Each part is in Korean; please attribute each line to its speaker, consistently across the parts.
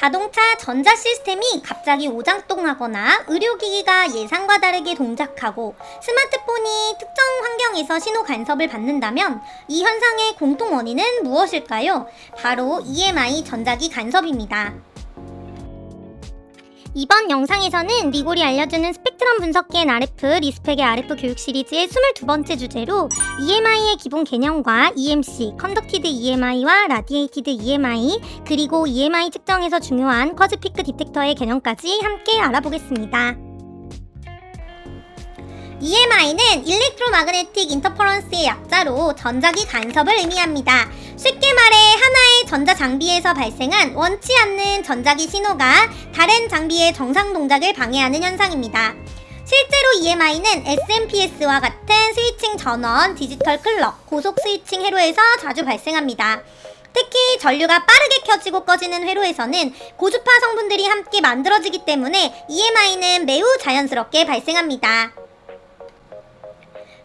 Speaker 1: 자동차 전자 시스템이 갑자기 오작동하거나 의료기기가 예상과 다르게 동작하고 스마트폰이 특정 환경에서 신호 간섭을 받는다면 이 현상의 공통 원인은 무엇일까요? 바로 EMI 전자기 간섭입니다. 이번 영상에서는 니골이 알려주는 스펙트럼 분석기엔 RF, 리스펙의 RF 교육 시리즈의 22번째 주제로 EMI의 기본 개념과 EMC, 컨덕티드 EMI와 라디에이티드 EMI, 그리고 EMI 측정에서 중요한 쿼즈피크 디텍터의 개념까지 함께 알아보겠습니다. EMI는 일렉트로마그네틱 인터퍼런스의 약자로 전자기 간섭을 의미합니다. 쉽게 말해 하나의 전자장비에서 발생한 원치 않는 전자기 신호가 다른 장비의 정상 동작을 방해하는 현상입니다. 실제로 EMI는 SMPS와 같은 스위칭 전원, 디지털 클럭, 고속 스위칭 회로에서 자주 발생합니다. 특히 전류가 빠르게 켜지고 꺼지는 회로에서는 고주파 성분들이 함께 만들어지기 때문에 EMI는 매우 자연스럽게 발생합니다.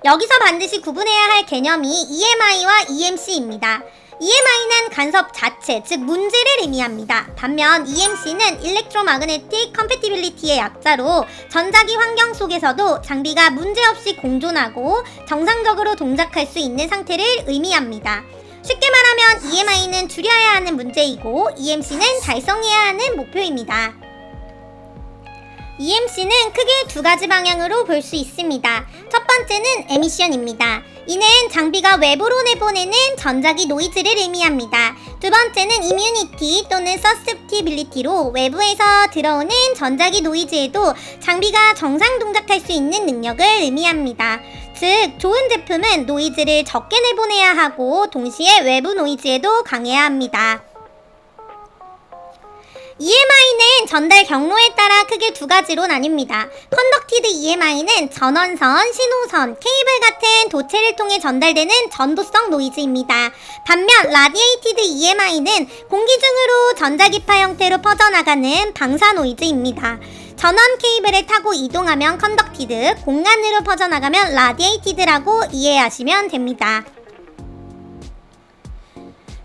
Speaker 1: 여기서 반드시 구분해야 할 개념이 EMI와 EMC입니다. EMI는 간섭 자체, 즉 문제를 의미합니다. 반면 EMC는 일렉트로마그네틱 컴패티빌리티의 약자로 전자기 환경 속에서도 장비가 문제없이 공존하고 정상적으로 동작할 수 있는 상태를 의미합니다. 쉽게 말하면 EMI는 줄여야 하는 문제이고 EMC는 달성해야 하는 목표입니다. EMC는 크게 두 가지 방향으로 볼 수 있습니다. 첫 번째는 에미션입니다. 이는 장비가 외부로 내보내는 전자기 노이즈를 의미합니다. 두 번째는 이뮤니티 또는 서셉티빌리티로 외부에서 들어오는 전자기 노이즈에도 장비가 정상 동작할 수 있는 능력을 의미합니다. 즉, 좋은 제품은 노이즈를 적게 내보내야 하고 동시에 외부 노이즈에도 강해야 합니다. EMI는 전달 경로에 따라 크게 두 가지로 나뉩니다. 컨덕티드 EMI는 전원선, 신호선, 케이블 같은 도체를 통해 전달되는 전도성 노이즈입니다. 반면 라디에이티드 EMI는 공기 중으로 전자기파 형태로 퍼져나가는 방사 노이즈입니다. 전원 케이블을 타고 이동하면 컨덕티드, 공간으로 퍼져나가면 라디에이티드라고 이해하시면 됩니다.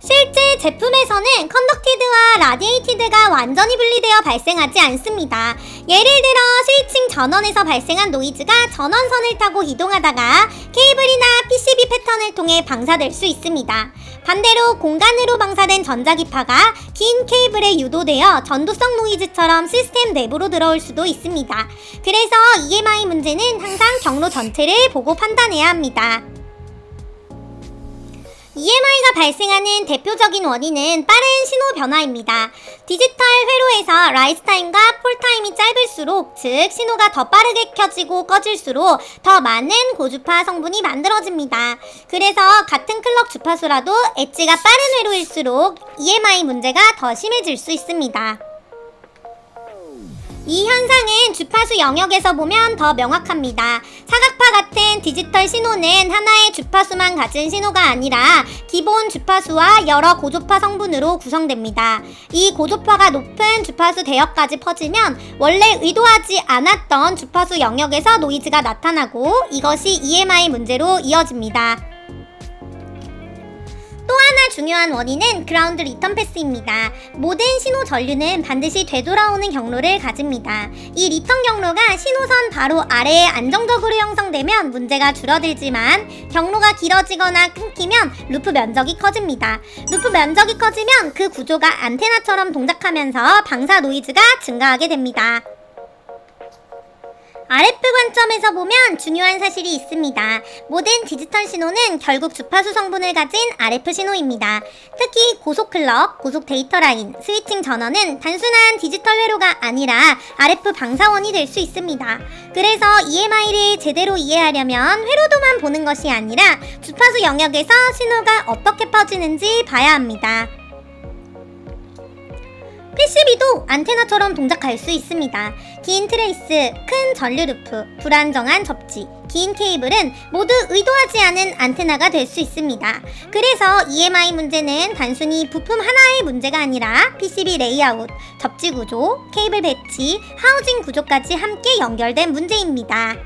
Speaker 1: 실제 제품에서는 컨덕티드와 라디에이티드가 완전히 분리되어 발생하지 않습니다. 예를 들어 스위칭 전원에서 발생한 노이즈가 전원선을 타고 이동하다가 케이블이나 PCB 패턴을 통해 방사될 수 있습니다. 반대로 공간으로 방사된 전자기파가 긴 케이블에 유도되어 전도성 노이즈처럼 시스템 내부로 들어올 수도 있습니다. 그래서 EMI 문제는 항상 경로 전체를 보고 판단해야 합니다. EMI가 발생하는 대표적인 원인은 빠른 신호 변화입니다. 디지털 회로에서 라이즈 타임과 폴 타임이 짧을수록, 즉 신호가 더 빠르게 켜지고 꺼질수록 더 많은 고주파 성분이 만들어집니다. 그래서 같은 클럭 주파수라도 엣지가 빠른 회로일수록 EMI 문제가 더 심해질 수 있습니다. 이 현상은 주파수 영역에서 보면 더 명확합니다. 사각파 같은 디지털 신호는 하나의 주파수만 가진 신호가 아니라 기본 주파수와 여러 고주파 성분으로 구성됩니다. 이 고주파가 높은 주파수 대역까지 퍼지면 원래 의도하지 않았던 주파수 영역에서 노이즈가 나타나고 이것이 EMI 문제로 이어집니다. 또 하나 중요한 원인은 그라운드 리턴 패스입니다. 모든 신호 전류는 반드시 되돌아오는 경로를 가집니다. 이 리턴 경로가 신호선 바로 아래에 안정적으로 형성되면 문제가 줄어들지만 경로가 길어지거나 끊기면 루프 면적이 커집니다. 루프 면적이 커지면 그 구조가 안테나처럼 동작하면서 방사 노이즈가 증가하게 됩니다. RF 관점에서 보면 중요한 사실이 있습니다. 모든 디지털 신호는 결국 주파수 성분을 가진 RF 신호입니다. 특히 고속 클럭, 고속 데이터 라인, 스위칭 전원은 단순한 디지털 회로가 아니라 RF 방사원이 될 수 있습니다. 그래서 EMI를 제대로 이해하려면 회로도만 보는 것이 아니라 주파수 영역에서 신호가 어떻게 퍼지는지 봐야 합니다. PCB도 안테나처럼 동작할 수 있습니다. 긴 트레이스, 큰 전류 루프, 불안정한 접지, 긴 케이블은 모두 의도하지 않은 안테나가 될 수 있습니다. 그래서 EMI 문제는 단순히 부품 하나의 문제가 아니라 PCB 레이아웃, 접지 구조, 케이블 배치, 하우징 구조까지 함께 연결된 문제입니다.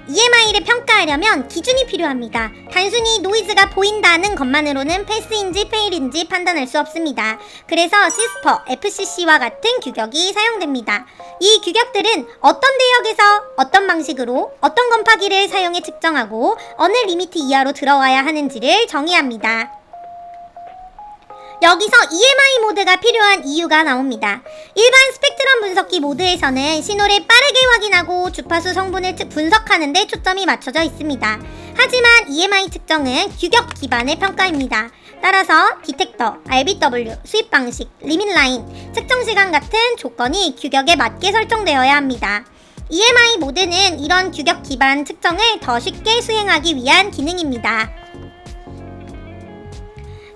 Speaker 1: EMI를 평가하려면 기준이 필요합니다. 단순히 노이즈가 보인다는 것만으로는 패스인지 페일인지 판단할 수 없습니다. 그래서 시스퍼, FCC와 같은 규격이 사용됩니다. 이 규격들은 어떤 대역에서 어떤 방식으로 어떤 곰팡이를 사용해 측정하고 어느 리미트 이하로 들어와야 하는지를 정의합니다. 여기서 EMI 모드가 필요한 이유가 나옵니다. 일반 스펙트럼 분석기 모드에서는 신호를 빠르게 확인하고 주파수 성분을 분석하는 데 초점이 맞춰져 있습니다. 하지만 EMI 측정은 규격 기반의 평가입니다. 따라서 디텍터, RBW, 수입 방식, 리밋 라인, 측정 시간 같은 조건이 규격에 맞게 설정되어야 합니다. EMI 모드는 이런 규격 기반 측정을 더 쉽게 수행하기 위한 기능입니다.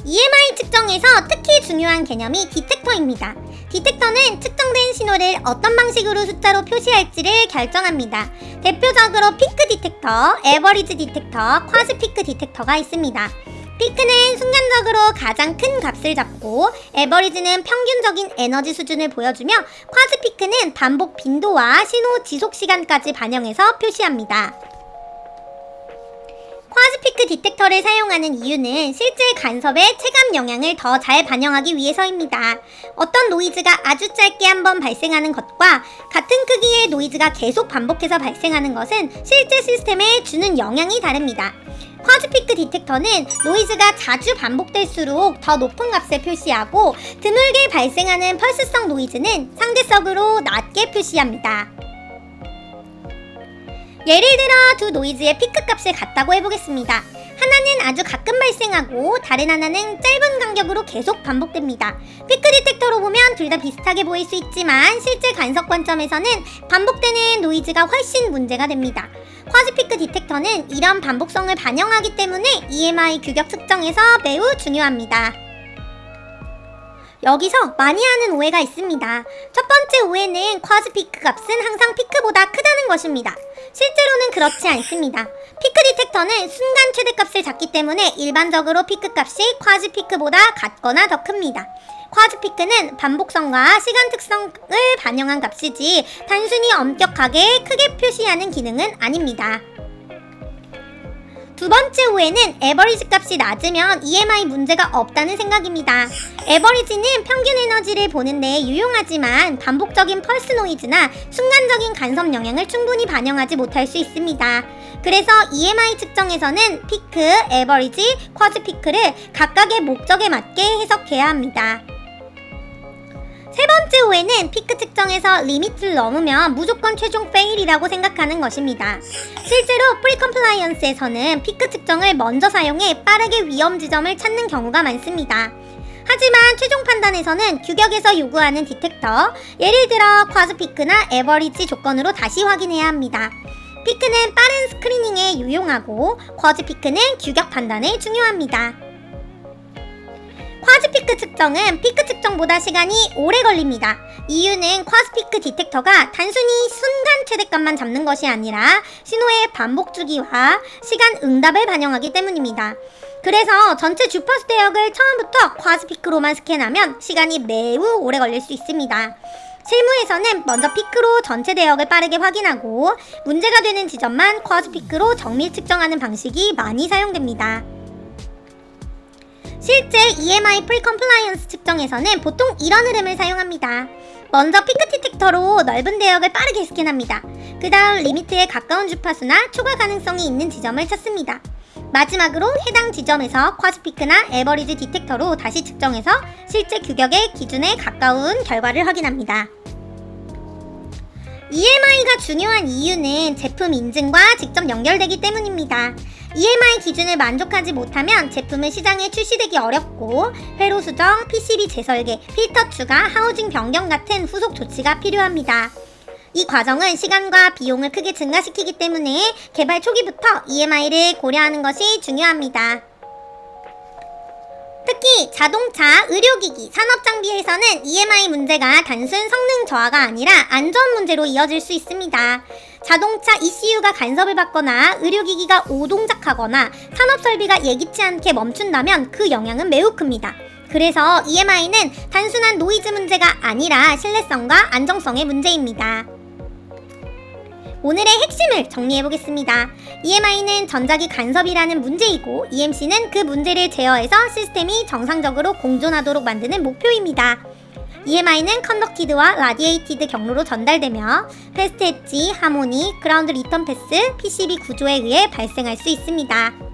Speaker 1: EMI 측정에서 특히 중요한 개념이 디텍터입니다. 디텍터는 측정된 신호를 어떤 방식으로 숫자로 표시할지를 결정합니다. 대표적으로 피크 디텍터, 에버리지 디텍터, 쿼즈 피크 디텍터가 있습니다. 피크는 순간적으로 가장 큰 값을 잡고, 에버리지는 평균적인 에너지 수준을 보여주며, 쿼즈 피크는 반복 빈도와 신호 지속 시간까지 반영해서 표시합니다. 쿼즈 피크 디텍터를 사용하는 이유는 실제 간섭의 체감 영향을 더 잘 반영하기 위해서입니다. 어떤 노이즈가 아주 짧게 한번 발생하는 것과 같은 크기의 노이즈가 계속 반복해서 발생하는 것은 실제 시스템에 주는 영향이 다릅니다. 쿼즈 피크 디텍터는 노이즈가 자주 반복될수록 더 높은 값을 표시하고, 드물게 발생하는 펄스성 노이즈는 상대적으로 낮게 표시합니다. 예를 들어 두 노이즈의 피크 값을 같다고 해보겠습니다. 하나는 아주 가끔 발생하고 다른 하나는 짧은 간격으로 계속 반복됩니다. 피크 디텍터로 보면 둘 다 비슷하게 보일 수 있지만 실제 간섭 관점에서는 반복되는 노이즈가 훨씬 문제가 됩니다. 쿼즈 피크 디텍터는 이런 반복성을 반영하기 때문에 EMI 규격 측정에서 매우 중요합니다. 여기서 많이 하는 오해가 있습니다. 첫 번째 오해는 쿼즈 피크 값은 항상 피크보다 크다는 것입니다. 실제로는 그렇지 않습니다. 피크 디텍터는 순간 최대값을 잡기 때문에 일반적으로 피크 값이 쿼즈 피크보다 같거나 더 큽니다. 쿼즈 피크는 반복성과 시간 특성을 반영한 값이지 단순히 엄격하게 크게 표시하는 기능은 아닙니다. 두 번째 오해는 에버리지 값이 낮으면 EMI 문제가 없다는 생각입니다. 에버리지는 평균 에너지를 보는데 유용하지만 반복적인 펄스 노이즈나 순간적인 간섭 영향을 충분히 반영하지 못할 수 있습니다. 그래서 EMI 측정에서는 피크, 에버리지, 쿼즈 피크를 각각의 목적에 맞게 해석해야 합니다. 세 번째 오해는 피크 측정에서 리미트를 넘으면 무조건 최종 페일이라고 생각하는 것입니다. 실제로 프리컴플라이언스에서는 피크 측정을 먼저 사용해 빠르게 위험 지점을 찾는 경우가 많습니다. 하지만 최종 판단에서는 규격에서 요구하는 디텍터, 예를 들어 쿼즈 피크나 에버리지 조건으로 다시 확인해야 합니다. 피크는 빠른 스크리닝에 유용하고 쿼즈 피크는 규격 판단에 중요합니다. 쿼즈 피크 측정은 피크 측정보다 시간이 오래 걸립니다. 이유는 쿼즈 피크 디텍터가 단순히 순간 최대값만 잡는 것이 아니라 신호의 반복 주기와 시간 응답을 반영하기 때문입니다. 그래서 전체 주파수 대역을 처음부터 쿼즈 피크로만 스캔하면 시간이 매우 오래 걸릴 수 있습니다. 실무에서는 먼저 피크로 전체 대역을 빠르게 확인하고 문제가 되는 지점만 쿼즈 피크로 정밀 측정하는 방식이 많이 사용됩니다. 실제 EMI 프리컴플라이언스 측정에서는 보통 이런 흐름을 사용합니다. 먼저 피크 디텍터로 넓은 대역을 빠르게 스캔합니다. 그 다음 리미트에 가까운 주파수나 초과 가능성이 있는 지점을 찾습니다. 마지막으로 해당 지점에서 쿼즈 피크나 에버리지 디텍터로 다시 측정해서 실제 규격의 기준에 가까운 결과를 확인합니다. EMI가 중요한 이유는 제품 인증과 직접 연결되기 때문입니다. EMI 기준을 만족하지 못하면 제품은 시장에 출시되기 어렵고 회로 수정, PCB 재설계, 필터 추가, 하우징 변경 같은 후속 조치가 필요합니다. 이 과정은 시간과 비용을 크게 증가시키기 때문에 개발 초기부터 EMI를 고려하는 것이 중요합니다. 특히 자동차, 의료기기, 산업장비에서는 EMI 문제가 단순 성능 저하가 아니라 안전 문제로 이어질 수 있습니다. 자동차 ECU가 간섭을 받거나 의료기기가 오동작하거나 산업설비가 예기치 않게 멈춘다면 그 영향은 매우 큽니다. 그래서 EMI는 단순한 노이즈 문제가 아니라 신뢰성과 안정성의 문제입니다. 오늘의 핵심을 정리해보겠습니다. EMI는 전자기 간섭이라는 문제이고 EMC는 그 문제를 제어해서 시스템이 정상적으로 공존하도록 만드는 목표입니다. EMI는 컨덕티드와 라디에이티드 경로로 전달되며 패스트 엣지, 하모니, 그라운드 리턴 패스, PCB 구조에 의해 발생할 수 있습니다.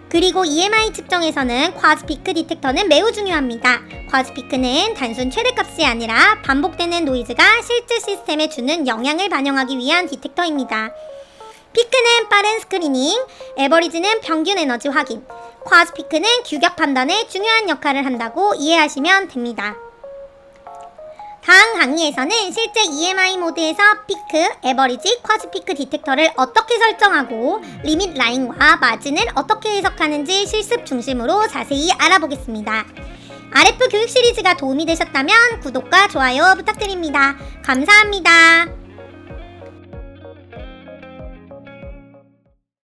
Speaker 1: 그리고 EMI 측정에서는 쿼즈 피크 디텍터는 매우 중요합니다. 쿼즈 피크는 단순 최대값이 아니라 반복되는 노이즈가 실제 시스템에 주는 영향을 반영하기 위한 디텍터입니다. 피크는 빠른 스크리닝, 에버리지는 평균 에너지 확인, 쿼즈 피크는 규격 판단에 중요한 역할을 한다고 이해하시면 됩니다. 다음 강의에서는 실제 EMI 모드에서 피크, 에버리지, 쿼즈 피크 디텍터를 어떻게 설정하고 리밋 라인과 마진을 어떻게 해석하는지 실습 중심으로 자세히 알아보겠습니다. RF 교육 시리즈가 도움이 되셨다면 구독과 좋아요 부탁드립니다. 감사합니다.